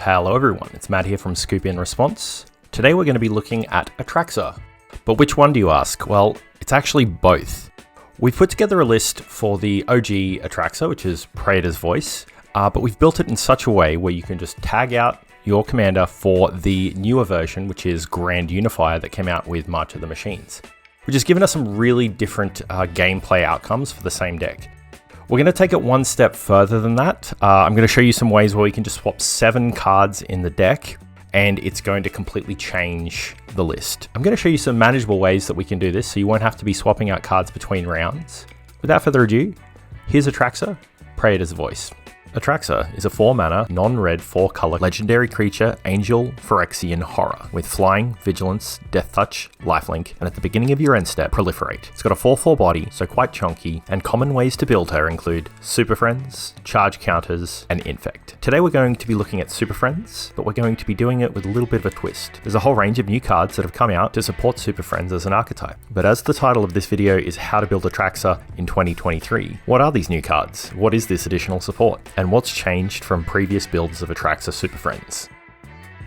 Hello everyone, it's Matt here from Scoop In Response. Today we're going to be looking at Atraxa. But which one do you ask? Well, it's actually both. We've put together a list for the OG Atraxa, which is Praetor's Voice, but we've built it in such a way where you can just tag out your commander for the newer version, which is Grand Unifier that came out with March of the Machines, which has given us some really different gameplay outcomes for the same deck. We're going to take it one step further than that. I'm going to show you some ways where we can just swap 7 cards in the deck, and it's going to completely change the list. I'm going to show you some manageable ways that we can do this, so you won't have to be swapping out cards between rounds. Without further ado, here's Atraxa, Praetor's Voice. Atraxa is a 4-mana, non-red, 4-color legendary creature, Angel Phyrexian Horror, with Flying, Vigilance, Death Touch, Lifelink, and at the beginning of your end step, Proliferate. It's got a 4/4 body, so quite chunky, and common ways to build her include Superfriends, Charge Counters, and Infect. Today we're going to be looking at Superfriends, but we're going to be doing it with a little bit of a twist. There's a whole range of new cards that have come out to support Superfriends as an archetype, but as the title of this video is How to Build Atraxa in 2023, what are these new cards? What is this additional support? And what's changed from previous builds of Atraxa Superfriends?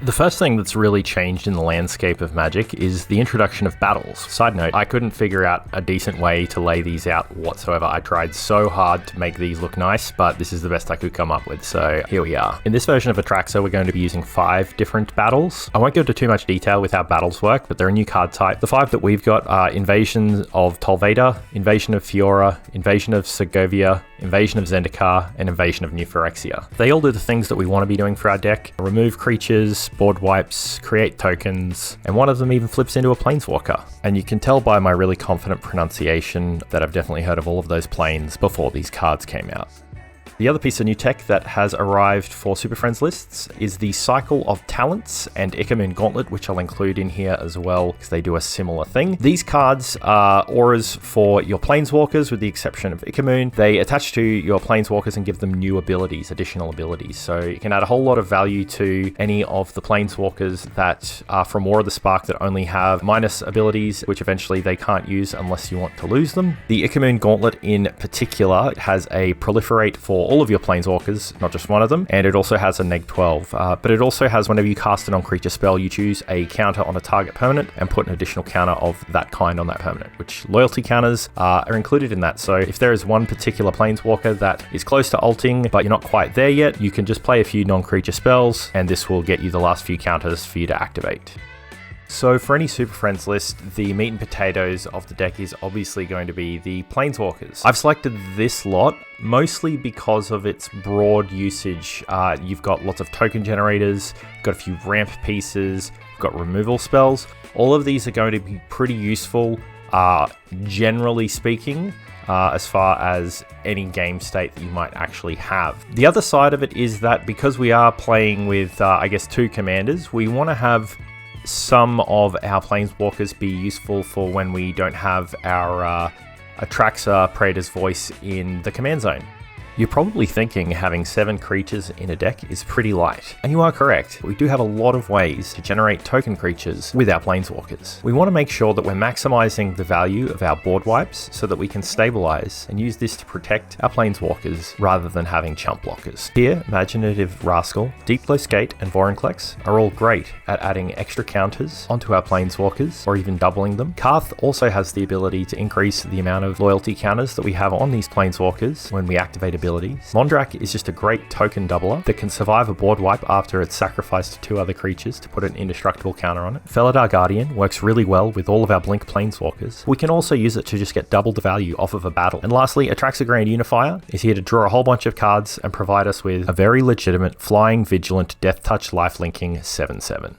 The first thing that's really changed in the landscape of Magic is the introduction of battles. Side note, I couldn't figure out a decent way to lay these out whatsoever. I tried so hard to make these look nice, but this is the best I could come up with, so here we are. In this version of Atraxa, we're going to be using 5 different battles. I won't go into too much detail with how battles work, but they're a new card type. The 5 that we've got are Invasion of Tolveda, Invasion of Fiora, Invasion of Segovia, Invasion of Zendikar, and Invasion of New Phyrexia. They all do the things that we want to be doing for our deck: remove creatures, board wipes, create tokens, and one of them even flips into a planeswalker. And you can tell by my really confident pronunciation that I've definitely heard of all of those planes before these cards came out. The other piece of new tech that has arrived for Superfriends lists is the Cycle of Talents and Ikamoon Gauntlet, which I'll include in here as well because they do a similar thing. These cards are auras for your planeswalkers with the exception of Ikamoon. They attach to your planeswalkers and give them new abilities, additional abilities. So you can add a whole lot of value to any of the planeswalkers that are from War of the Spark that only have minus abilities, which eventually they can't use unless you want to lose them. The Ikamoon Gauntlet in particular has a Proliferate for all of your planeswalkers, not just one of them, and it also has a neg-12, but it also has whenever you cast a non-creature spell, you choose a counter on a target permanent and put an additional counter of that kind on that permanent, which loyalty counters are included in that. So if there is one particular planeswalker that is close to ulting, but you're not quite there yet, you can just play a few non-creature spells, and this will get you the last few counters for you to activate. So for any Superfriends list, the meat and potatoes of the deck is obviously going to be the Planeswalkers. I've selected this lot mostly because of its broad usage. You've got lots of token generators, you've got a few ramp pieces, you've got removal spells. All of these are going to be pretty useful, generally speaking, as far as any game state that you might actually have. The other side of it is that because we are playing with, I guess, 2 commanders, we want to have some of our planeswalkers be useful for when we don't have our Atraxa Praetor's Voice in the command zone. You're probably thinking having 7 creatures in a deck is pretty light, and you are correct. We do have a lot of ways to generate token creatures with our planeswalkers. We want to make sure that we're maximizing the value of our board wipes so that we can stabilize and use this to protect our planeswalkers rather than having chump blockers. Here, Imaginative Rascal, Deep Glow Skate, and Vorinclex are all great at adding extra counters onto our planeswalkers or even doubling them. Karth also has the ability to increase the amount of loyalty counters that we have on these planeswalkers when we activate abilities. Mondrak is just a great token doubler that can survive a board wipe after it's sacrificed 2 other creatures to put an indestructible counter on it. Felidar Guardian works really well with all of our Blink planeswalkers. We can also use it to just get double the value off of a battle. And lastly, Atraxa Grand Unifier is here to draw a whole bunch of cards and provide us with a very legitimate Flying, Vigilant, Death Touch, Lifelinking 7/7.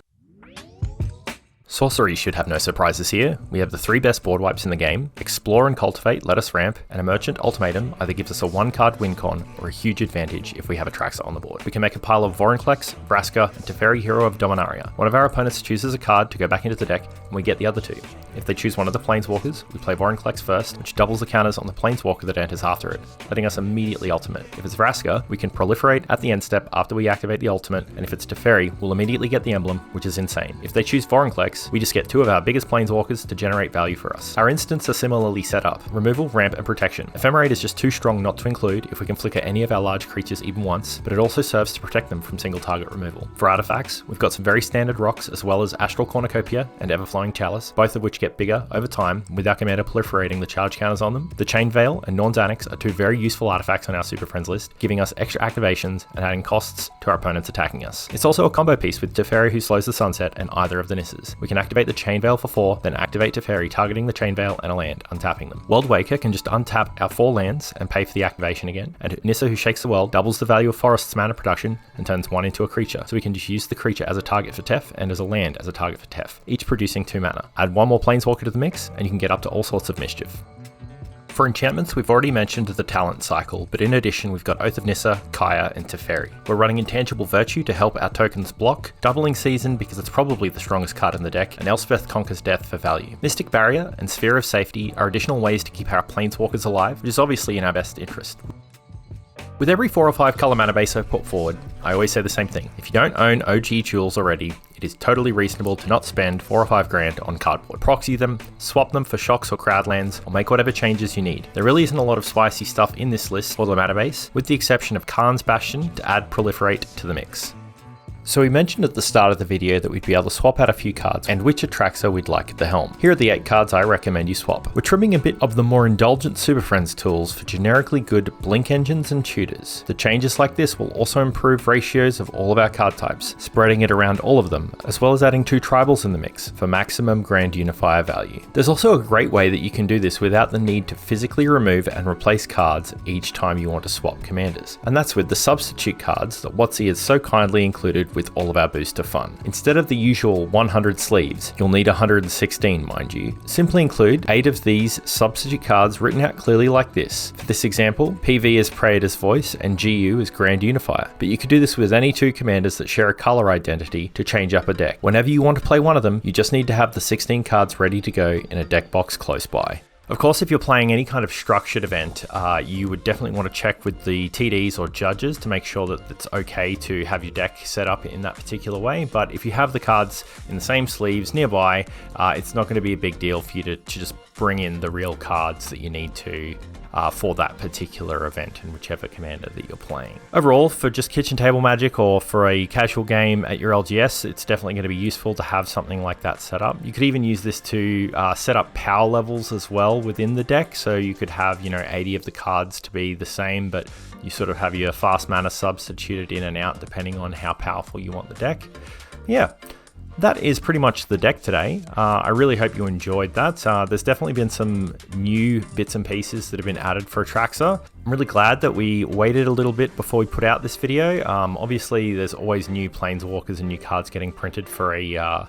Sorcery should have no surprises here. We have the 3 best board wipes in the game: Explore and Cultivate, Let Us Ramp, and a Merchant Ultimatum either gives us a 1-card win con or a huge advantage if we have Atraxa on the board. We can make a pile of Vorinclex, Vraska, and Teferi, Hero of Dominaria. One of our opponents chooses a card to go back into the deck, and we get the other 2. If they choose one of the Planeswalkers, we play Vorinclex first, which doubles the counters on the Planeswalker that enters after it, letting us immediately ultimate. If it's Vraska, we can Proliferate at the end step after we activate the ultimate, and if it's Teferi, we'll immediately get the emblem, which is insane. If they choose Vorinclex, mix, we just get 2 of our biggest planeswalkers to generate value for us. Our instants are similarly set up: removal, ramp, and protection. Ephemerate is just too strong not to include if we can flicker any of our large creatures even once, but it also serves to protect them from single target removal. For artifacts, we've got some very standard rocks as well as Astral Cornucopia and Everflowing Chalice, both of which get bigger over time with our commander proliferating the charge counters on them. The Chain Veil and Norn's Annex are 2 very useful artifacts on our Super Friends list, giving us extra activations and adding costs to our opponents attacking us. It's also a combo piece with Teferi, who slows the sunset, and either of the Nisses. We can activate the Chain Veil for 4, then activate Teferi targeting the Chain Veil and a land, untapping them. World Waker can just untap our 4 lands and pay for the activation again, and Nissa, who shakes the world, doubles the value of Forest's mana production and turns 1 into a creature, so we can just use the creature as a target for Tef and as a land as a target for Tef, each producing 2 mana. Add 1 more Planeswalker to the mix and you can get up to all sorts of mischief. For enchantments, we've already mentioned the talent cycle, but in addition we've got Oath of Nissa, Kaya, and Teferi. We're running Intangible Virtue to help our tokens block, Doubling Season because it's probably the strongest card in the deck, and Elspeth Conquers Death for value. Mystic Barrier and Sphere of Safety are additional ways to keep our planeswalkers alive, which is obviously in our best interest. With every 4 or 5 colour mana base I've put forward, I always say the same thing: if you don't own OG jewels already, it is totally reasonable to not spend 4 or 5 grand on cardboard. Proxy them, swap them for shocks or crowdlands, or make whatever changes you need. There really isn't a lot of spicy stuff in this list for the mana base, with the exception of Khan's Bastion to add Proliferate to the mix. So we mentioned at the start of the video that we'd be able to swap out a few cards and which Atraxa we'd like at the helm. Here are the 8 cards I recommend you swap. We're trimming a bit of the more indulgent Super Friends tools for generically good blink engines and tutors. The changes like this will also improve ratios of all of our card types, spreading it around all of them, as well as adding 2 tribals in the mix for maximum grand unifier value. There's also a great way that you can do this without the need to physically remove and replace cards each time you want to swap commanders, and that's with the substitute cards that WotC has so kindly included with all of our booster fun. Instead of the usual 100 sleeves, you'll need 116, mind you. Simply include 8 of these substitute cards written out clearly like this. For this example, PV is Praetor's Voice and GU is Grand Unifier, but you could do this with any 2 commanders that share a color identity to change up a deck. Whenever you want to play one of them, you just need to have the 16 cards ready to go in a deck box close by. Of course, if you're playing any kind of structured event, you would definitely want to check with the TDs or judges to make sure that it's okay to have your deck set up in that particular way. But if you have the cards in the same sleeves nearby, it's not going to be a big deal for you to just bring in the real cards that you need to for that particular event in whichever commander that you're playing. Overall, for just kitchen table magic or for a casual game at your LGS, it's definitely going to be useful to have something like that set up. You could even use this to set up power levels as well within the deck, so you could have 80 of the cards to be the same, but you sort of have your fast mana substituted in and out depending on how powerful you want the deck. Yeah. That is pretty much the deck today. I really hope you enjoyed that. There's definitely been some new bits and pieces that have been added for Atraxa. I'm really glad that we waited a little bit before we put out this video. Obviously, there's always new Planeswalkers and new cards getting printed for a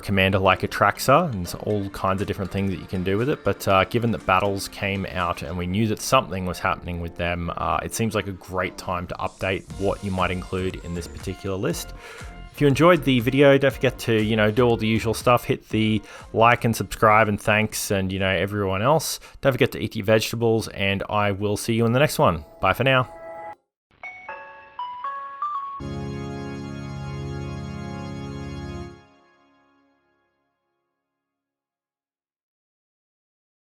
commander like Atraxa, and there's all kinds of different things that you can do with it. But given that battles came out and we knew that something was happening with them, it seems like a great time to update what you might include in this particular list. If you enjoyed the video, don't forget to, do all the usual stuff. Hit the like and subscribe and thanks, and, everyone else. Don't forget to eat your vegetables, and I will see you in the next one. Bye for now.